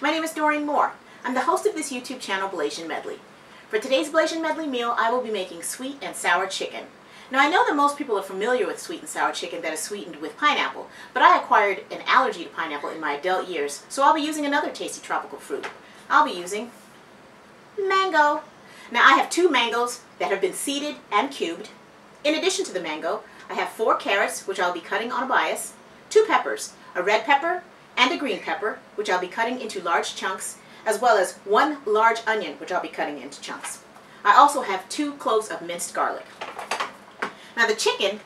My name is Doreen Moore. I'm the host of this YouTube channel, Blasian Medley. For today's Blasian Medley meal, I will be making sweet and sour chicken. Now, I know that most people are familiar with sweet and sour chicken that is sweetened with pineapple, but I acquired an allergy to pineapple in my adult years, so I'll be using another tasty tropical fruit. I'll be using mango. Now, I have 2 mangoes that have been seeded and cubed. In addition to the mango, I have 4 carrots, which I'll be cutting on a bias, 2 peppers, a red pepper and a green pepper, which I'll be cutting into large chunks, as well as 1 large onion, which I'll be cutting into chunks. I also have 2 cloves of minced garlic. Now the chicken,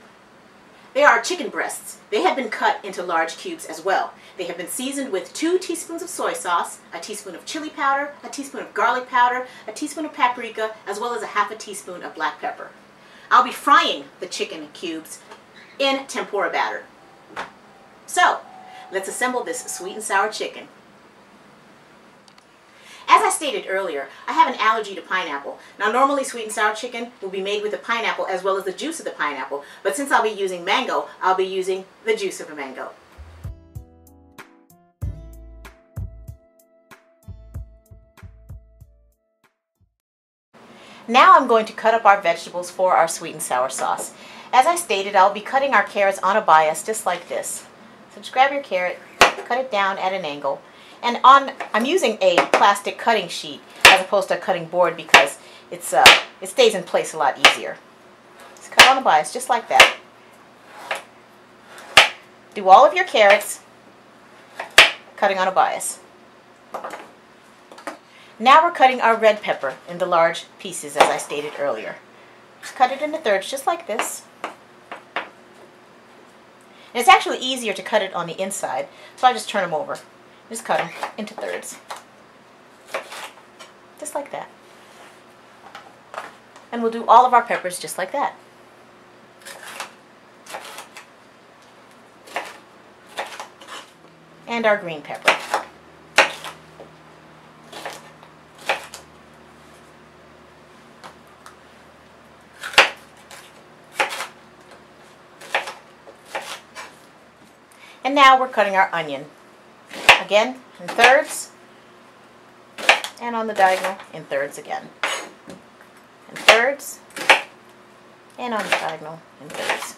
they are chicken breasts. They have been cut into large cubes as well. They have been seasoned with 2 teaspoons of soy sauce, a teaspoon of chili powder, a teaspoon of garlic powder, a teaspoon of paprika, as well as a half a teaspoon of black pepper. I'll be frying the chicken cubes in tempura batter. So, let's assemble this sweet and sour chicken. As I stated earlier, I have an allergy to pineapple. Now normally sweet and sour chicken will be made with the pineapple as well as the juice of the pineapple, but since I'll be using mango, I'll be using the juice of a mango. Now I'm going to cut up our vegetables for our sweet and sour sauce. As I stated, I'll be cutting our carrots on a bias just like this. So just grab your carrot, cut it down at an angle. And I'm using a plastic cutting sheet as opposed to a cutting board because it stays in place a lot easier. Just cut on a bias just like that. Do all of your carrots cutting on a bias. Now we're cutting our red pepper into large pieces as I stated earlier. Just cut it into thirds just like this. And it's actually easier to cut it on the inside, so I just turn them over. Just cut them into thirds. Just like that. And we'll do all of our peppers just like that. And our green pepper. And now we're cutting our onion. Again, in thirds, and on the diagonal, in thirds again. In thirds, and on the diagonal, in thirds.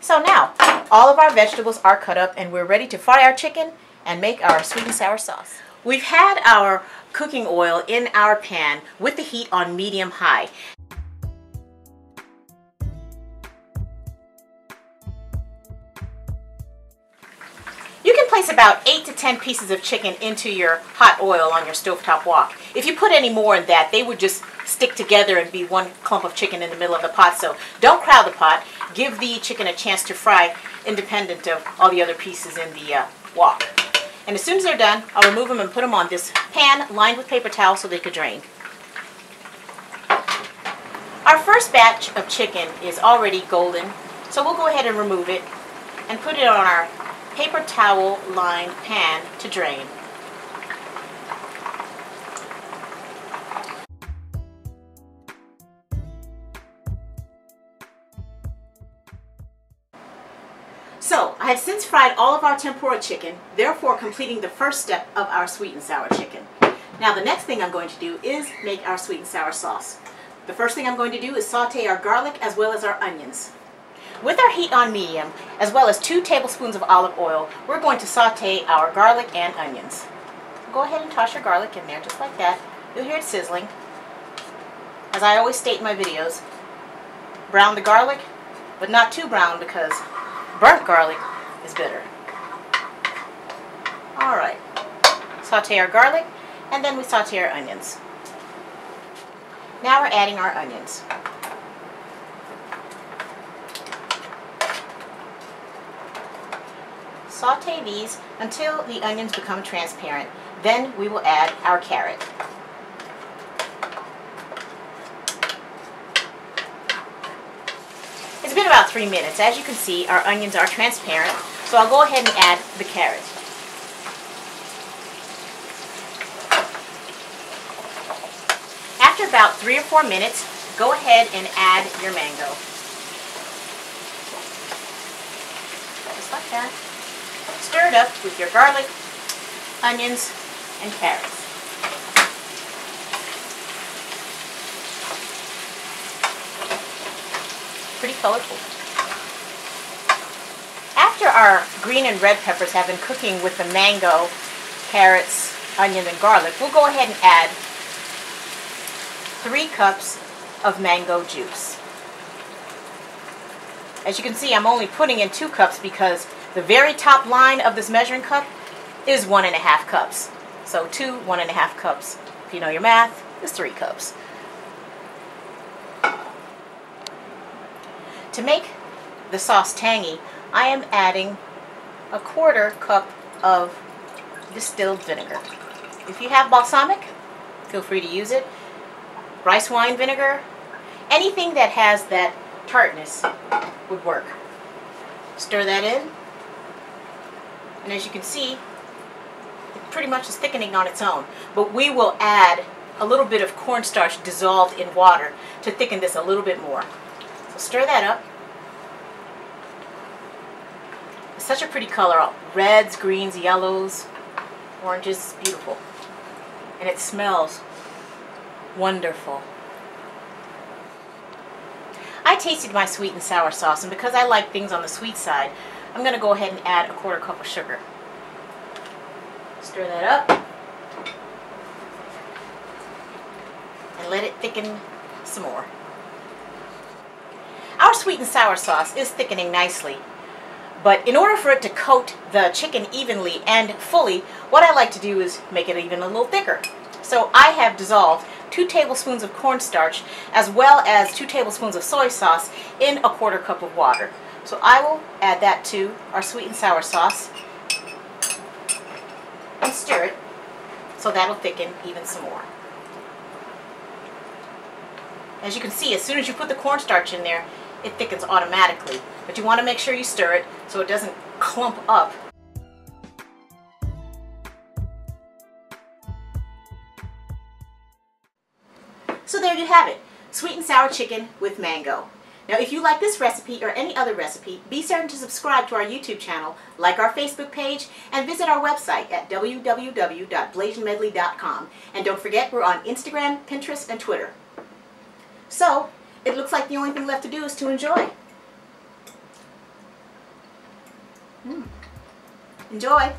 So now, all of our vegetables are cut up, and we're ready to fry our chicken and make our sweet and sour sauce. We've had our cooking oil in our pan with the heat on medium-high. You can place about 8 to 10 pieces of chicken into your hot oil on your stovetop wok. If you put any more in that, they would just stick together and be one clump of chicken in the middle of the pot. So don't crowd the pot. Give the chicken a chance to fry independent of all the other pieces in the wok. And as soon as they're done, I'll remove them and put them on this pan lined with paper towel so they could drain. Our first batch of chicken is already golden, so we'll go ahead and remove it and put it on our paper towel lined pan to drain. So, I have since fried all of our tempura chicken, therefore completing the first step of our sweet and sour chicken. Now the next thing I'm going to do is make our sweet and sour sauce. The first thing I'm going to do is saute our garlic as well as our onions. With our heat on medium, as well as 2 tablespoons of olive oil, we're going to saute our garlic and onions. Go ahead and toss your garlic in there just like that. You'll hear it sizzling. As I always state in my videos, brown the garlic, but not too brown because burnt garlic is bitter. Alright, saute our garlic, and then we saute our onions. Now we're adding our onions. Saute these until the onions become transparent. Then we will add our carrot. It's been about 3 minutes. As you can see, our onions are transparent, so I'll go ahead and add the carrot. After about 3 or 4 minutes, go ahead and add your mango. Just like that. Stir it up with your garlic, onions, and carrots. Pretty colorful. After our green and red peppers have been cooking with the mango, carrots, onion, and garlic, we'll go ahead and add 3 cups of mango juice. As you can see, I'm only putting in 2 cups because the very top line of this measuring cup is 1.5 cups. So 2 1.5 cups. If you know your math, is 3 cups. To make the sauce tangy, I am adding 1/4 cup of distilled vinegar. If you have balsamic, feel free to use it. Rice wine vinegar, anything that has that tartness would work. Stir that in, and as you can see, it pretty much is thickening on its own. But we will add a little bit of cornstarch dissolved in water to thicken this a little bit more. So stir that up. It's such a pretty color. Reds, greens, yellows, oranges. Beautiful. And it smells wonderful. I tasted my sweet and sour sauce, and because I like things on the sweet side, I'm going to go ahead and add 1/4 cup of sugar. Stir that up and let it thicken some more. Our sweet and sour sauce is thickening nicely, but in order for it to coat the chicken evenly and fully, what I like to do is make it even a little thicker. So I have dissolved 2 tablespoons of cornstarch as well as 2 tablespoons of soy sauce in 1/4 cup of water. So I will add that to our sweet and sour sauce and stir it so that'll thicken even some more. As you can see, as soon as you put the cornstarch in there, it thickens automatically. But you want to make sure you stir it so it doesn't clump up. So there you have it, sweet and sour chicken with mango. Now if you like this recipe or any other recipe, be certain to subscribe to our YouTube channel, like our Facebook page, and visit our website at www.blasianmedley.com. And don't forget, we're on Instagram, Pinterest, and Twitter. So, it looks like the only thing left to do is to enjoy. Enjoy!